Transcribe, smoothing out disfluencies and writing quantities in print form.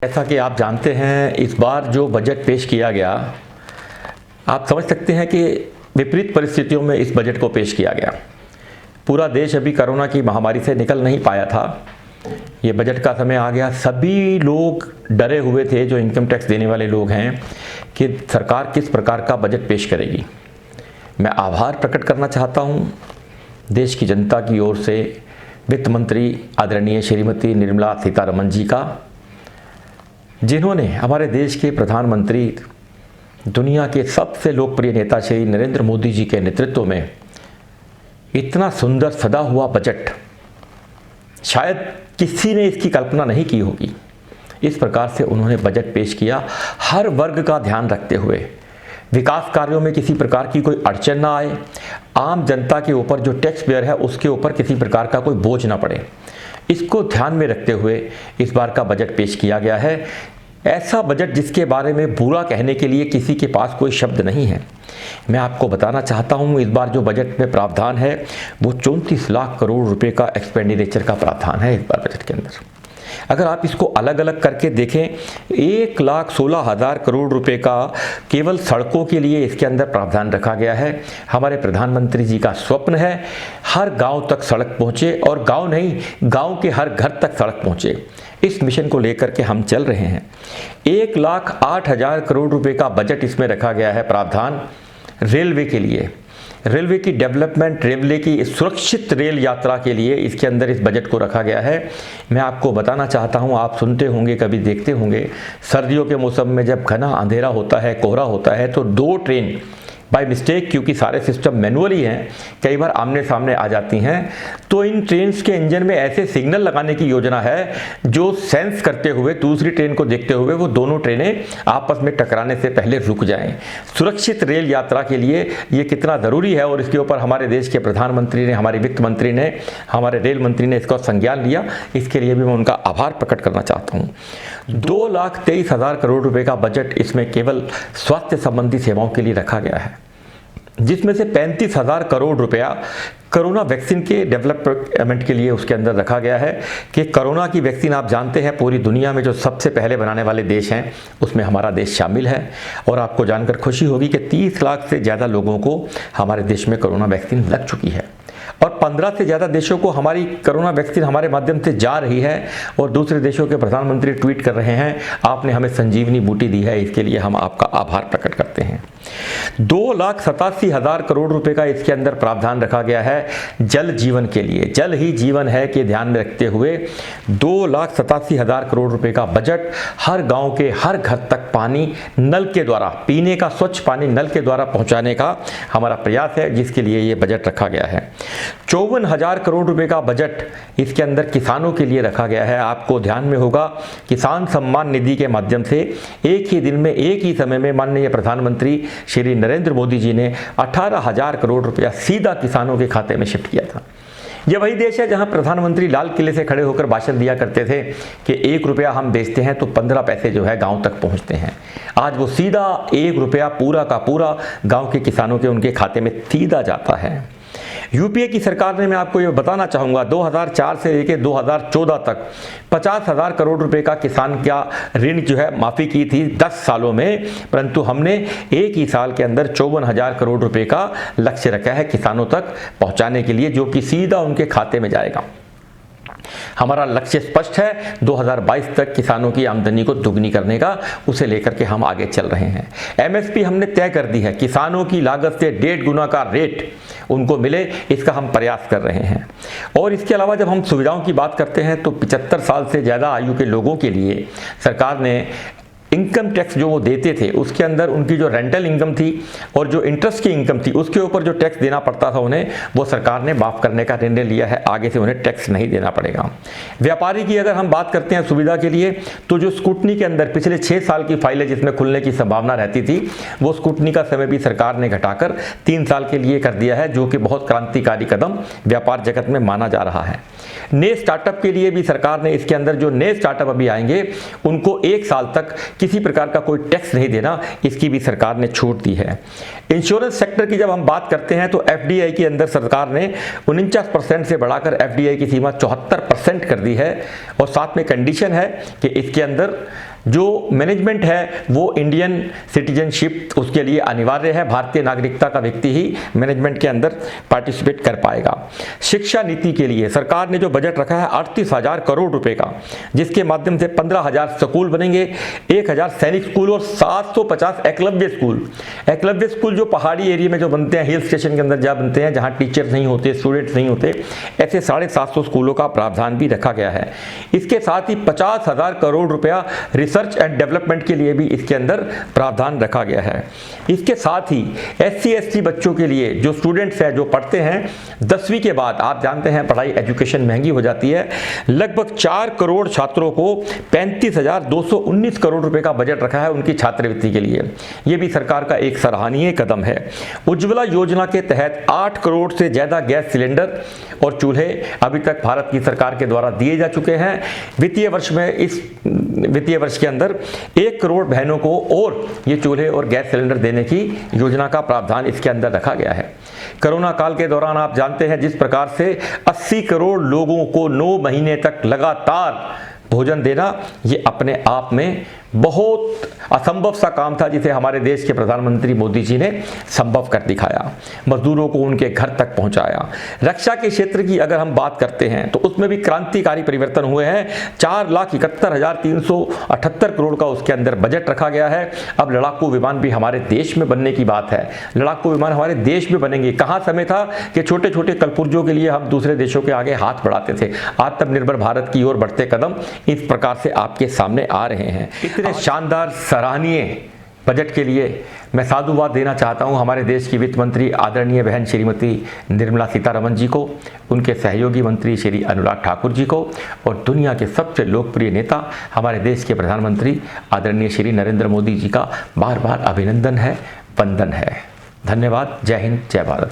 जैसा कि आप जानते हैं, इस बार जो बजट पेश किया गया, आप समझ सकते हैं कि विपरीत परिस्थितियों में इस बजट को पेश किया गया। पूरा देश अभी कोरोना की महामारी से निकल नहीं पाया था। ये बजट का समय आ गया, सभी लोग डरे हुए थे, जो इनकम टैक्स देने वाले लोग हैं, कि सरकार किस प्रकार का बजट पेश करेगी। मैं आभार प्रकट करना चाहता हूँ देश की जनता की ओर से वित्त मंत्री आदरणीय श्रीमती निर्मला सीतारमण जी का, जिन्होंने हमारे देश के प्रधानमंत्री, दुनिया के सबसे लोकप्रिय नेता श्री नरेंद्र मोदी जी के नेतृत्व में इतना सुंदर सदा हुआ बजट, शायद किसी ने इसकी कल्पना नहीं की होगी। इस प्रकार से उन्होंने बजट पेश किया, हर वर्ग का ध्यान रखते हुए, विकास कार्यों में किसी प्रकार की कोई अड़चन ना आए, आम जनता के ऊपर जो टैक्स पेयर है उसके ऊपर किसी प्रकार का कोई बोझ ना पड़े। इसको ध्यान में रखते हुए इस बार का बजट पेश किया गया है। ऐसा बजट जिसके बारे में बुरा कहने के लिए किसी के पास कोई शब्द नहीं है। मैं आपको बताना चाहता हूं, इस बार जो बजट में प्रावधान है वो 34 लाख करोड़ रुपए का एक्सपेंडिचर का प्रावधान है इस बार बजट के अंदर। अगर आप इसको अलग अलग करके देखें, 1,16,000 करोड़ रुपए का केवल सड़कों के लिए इसके अंदर प्रावधान रखा गया है। हमारे प्रधानमंत्री जी का स्वप्न है हर गांव तक सड़क पहुंचे, और गांव नहीं, गांव के हर घर तक सड़क पहुंचे। इस मिशन को लेकर के हम चल रहे हैं। 1,08,000 करोड़ रुपए का बजट इसमें रखा गया है प्रावधान रेलवे के लिए, रेलवे की डेवलपमेंट, रेलवे की सुरक्षित रेल यात्रा के लिए इसके अंदर इस बजट को रखा गया है। मैं आपको बताना चाहता हूं, आप सुनते होंगे, कभी देखते होंगे, सर्दियों के मौसम में जब घना अंधेरा होता है, कोहरा होता है, तो दो ट्रेन बाय मिस्टेक, क्योंकि सारे सिस्टम मैनुअली हैं, कई बार आमने सामने आ जाती हैं, तो इन ट्रेन्स के इंजन में ऐसे सिग्नल लगाने की योजना है जो सेंस करते हुए दूसरी ट्रेन को देखते हुए वो दोनों ट्रेनें आपस में टकराने से पहले रुक जाएं। सुरक्षित रेल यात्रा के लिए ये कितना ज़रूरी है, और इसके ऊपर हमारे देश के प्रधानमंत्री ने, हमारे वित्त मंत्री ने, हमारे रेल मंत्री ने इसका संज्ञान लिया। इसके लिए भी मैं उनका आभार प्रकट करना चाहता हूँ। 2,23,000 करोड़ रुपए का बजट इसमें केवल स्वास्थ्य संबंधी सेवाओं के लिए रखा गया है, जिसमें से 35,000 करोड़ रुपया कोरोना वैक्सीन के डेवलपमेंट के लिए उसके अंदर रखा गया है। कि कोरोना की वैक्सीन, आप जानते हैं, पूरी दुनिया में जो सबसे पहले बनाने वाले देश हैं उसमें हमारा देश शामिल है। और आपको जानकर खुशी होगी कि 30 लाख से ज़्यादा लोगों को हमारे देश में कोरोना वैक्सीन लग चुकी है, और 15 से ज़्यादा देशों को हमारी कोरोना वैक्सीन हमारे माध्यम से जा रही है। और दूसरे देशों के प्रधानमंत्री ट्वीट कर रहे हैं, आपने हमें संजीवनी बूटी दी है, इसके लिए हम आपका आभार प्रकट करते हैं। 2,87,000 करोड़ रुपए का इसके अंदर प्रावधान रखा गया है जल जीवन के लिए। जल ही जीवन है कि ध्यान में रखते हुए 2,87,000 करोड़ रुपए का बजट हर गांव के हर घर तक पानी नल के द्वारा, पीने का स्वच्छ पानी नल के द्वारा पहुंचाने का हमारा प्रयास है, जिसके लिए ये बजट रखा गया है। 54,000 करोड़ रुपए का बजट इसके अंदर किसानों के लिए रखा गया है। आपको ध्यान में होगा, किसान सम्मान निधि के माध्यम से एक ही दिन में, एक ही समय में माननीय प्रधानमंत्री श्री नरेंद्र मोदी जी ने 18,000 करोड़ रुपया सीधा किसानों के खाते में शिफ्ट किया था। ये वही देश है जहां प्रधानमंत्री लाल किले से खड़े होकर भाषण दिया करते थे कि 1 रुपया हम बेचते हैं तो 15 पैसे जो है गांव तक पहुंचते हैं। आज वो सीधा 1 रुपया पूरा का पूरा गांव के किसानों के उनके खाते में सीधा जाता है। यूपीए की सरकार ने, मैं आपको ये बताना चाहूँगा, 2004 से लेकर 2014 तक 50,000 करोड़ रुपए का किसान का ऋण जो है माफ़ी की थी 10 सालों में, परंतु हमने एक ही साल के अंदर 54,000 करोड़ रुपए का लक्ष्य रखा है किसानों तक पहुँचाने के लिए, जो कि सीधा उनके खाते में जाएगा। हमारा लक्ष्य स्पष्ट है, 2022 तक किसानों की आमदनी को दुगनी करने का, उसे लेकर के हम आगे चल रहे हैं। एमएसपी हमने तय कर दी है, किसानों की लागत से 1.5 गुना का रेट उनको मिले, इसका हम प्रयास कर रहे हैं। और इसके अलावा जब हम सुविधाओं की बात करते हैं तो 75 साल से ज़्यादा आयु के लोगों के लिए सरकार ने इनकम टैक्स जो वो देते थे उसके अंदर उनकी जो रेंटल इनकम थी और जो इंटरेस्ट की इनकम थी उसके ऊपर जो टैक्स देना पड़ता था उन्हें, वो सरकार ने माफ़ करने का निर्णय लिया है। आगे से उन्हें टैक्स नहीं देना पड़ेगा। व्यापारी की अगर हम बात करते हैं सुविधा के लिए, तो जो स्कूटनी के अंदर पिछले 6 साल की फाइलें जिसमें खुलने की संभावना रहती थी, वो स्कूटनी का समय भी सरकार ने घटाकर 3 साल के लिए कर दिया है, जो कि बहुत क्रांतिकारी कदम व्यापार जगत में माना जा रहा है। नए स्टार्टअप के लिए भी सरकार ने इसके अंदर, जो नए स्टार्टअप अभी आएंगे उनको 1 साल तक किसी प्रकार का कोई टैक्स नहीं देना, इसकी भी सरकार ने छूट दी है। इंश्योरेंस सेक्टर की जब हम बात करते हैं तो एफडीआई के अंदर सरकार ने 49% से बढ़ाकर एफडीआई की सीमा 74% कर दी है, और साथ में कंडीशन है कि इसके अंदर जो मैनेजमेंट है वो इंडियन सिटीजनशिप उसके लिए अनिवार्य है, भारतीय नागरिकता का व्यक्ति ही मैनेजमेंट के अंदर पार्टिसिपेट कर पाएगा। शिक्षा नीति के लिए सरकार ने जो बजट रखा है 38,000 करोड़ रुपए का, जिसके माध्यम से 15,000 स्कूल बनेंगे, 1,000 सैनिक स्कूल और 750 एकलव्य स्कूल। एकलव्य स्कूल जो पहाड़ी एरिया में जो बनते हैं, हिल स्टेशन के अंदर जहाँ बनते हैं, जहाँ टीचर नहीं होते, स्टूडेंट्स नहीं होते, ऐसे 750 स्कूलों का प्रावधान भी रखा गया है। इसके साथ ही 50,000 करोड़ रुपया रिसर्च एंड डेवलपमेंट के लिए भी इसके अंदर प्रावधान रखा गया है। इसके साथ ही SC ST बच्चों के लिए जो स्टूडेंट्स हैं, जो पढ़ते हैं 10वीं के बाद, आप जानते हैं पढ़ाई एजुकेशन महंगी हो जाती है, लगभग 4 करोड़ छात्रों को 35,219 करोड़ रुपए का बजट रखा है उनकी छात्रवृत्ति के लिए। यह भी सरकार का एक सराहनीय कदम है। उज्ज्वला योजना के तहत 8 करोड़ से ज्यादा गैस सिलेंडर और चूल्हे अभी तक भारत की सरकार के द्वारा दिए जा चुके हैं। वित्तीय वर्ष में, इस वित्तीय वर्ष के अंदर 1 करोड़ बहनों को और ये चूल्हे और गैस सिलेंडर देने की योजना का प्रावधान इसके अंदर रखा गया है। कोरोना काल के दौरान आप जानते हैं जिस प्रकार से 80 करोड़ लोगों को 9 महीने तक लगातार भोजन देना, ये अपने आप में बहुत असंभव सा काम था, जिसे हमारे देश के प्रधानमंत्री मोदी जी ने संभव कर दिखाया, मजदूरों को उनके घर तक पहुंचाया। रक्षा के क्षेत्र की अगर हम बात करते हैं तो उसमें भी क्रांतिकारी परिवर्तन हुए हैं। 4,71,378 करोड़ का उसके अंदर बजट रखा गया है। अब लड़ाकू विमान भी हमारे देश में बनने की बात है। लड़ाकू विमान हमारे देश में बनेंगे। कहाँ समय था कि छोटे छोटे कलपुर्जों के लिए हम दूसरे देशों के आगे हाथ बढ़ाते थे। आत्मनिर्भर भारत की ओर बढ़ते कदम इस प्रकार से आपके सामने आ रहे हैं। इतने शानदार सराहनीय बजट के लिए मैं साधुवाद देना चाहता हूं हमारे देश की वित्त मंत्री आदरणीय बहन श्रीमती निर्मला सीतारमण जी को, उनके सहयोगी मंत्री श्री अनुराग ठाकुर जी को, और दुनिया के सबसे लोकप्रिय नेता हमारे देश के प्रधानमंत्री आदरणीय श्री नरेंद्र मोदी जी का बार बार अभिनंदन है, वंदन है। धन्यवाद। जय हिंद, जय भारत।